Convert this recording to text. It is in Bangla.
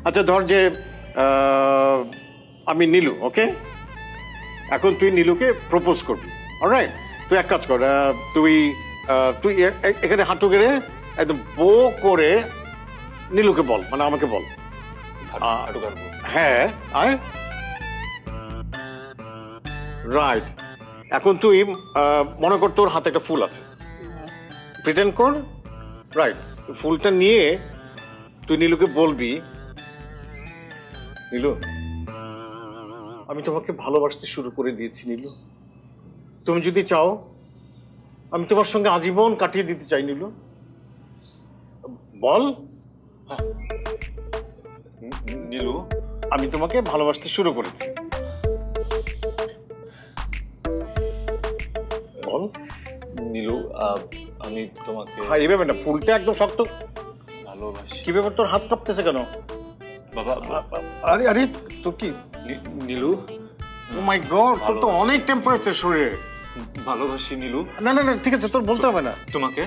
আচ্ছা ধর যে আমি নীলু, ওকে? এখন তুই নীলুকে প্রপোজ করবি, অলরাইট? তুই এক কাজ কর, তুই এখানে হাঁটু গেড়ে একদম বো করে নীলুকে বল, মানে আমাকে বল। হ্যাঁ, আয়। রাইট। এখন তুই মনে কর তোর হাতে একটা ফুল আছে, প্রিটেন্ড কর। রাইট, ফুলটা নিয়ে তুই নীলুকে বলবি, নীলু আমি তোমাকে ভালোবাসতে শুরু করে দিয়েছি নীলু, তুমি যদি চাও আমি তোমার সঙ্গে আজীবন কাটিয়ে দিতে চাই নীলু। বল। নীলু, আমি তোমাকে ভালোবাসতে শুরু করেছি, বল। নীলু, আমি তোমাকে হ্যাঁ, এই ব্যাপার না, ফুলটা একদম শক্ত। ভালোবাসি। কি ব্যাপার, তোর হাত কাঁপতেছে কেন? বাবা, আরে আরে তোর কি? নীলু, ও মাই গড, তোর তো অনেক টেম্পারেচার শরীরে। ভালোবাসি নীলু। না না না, ঠিক আছে, তোর বলতে হবে না। তোমাকে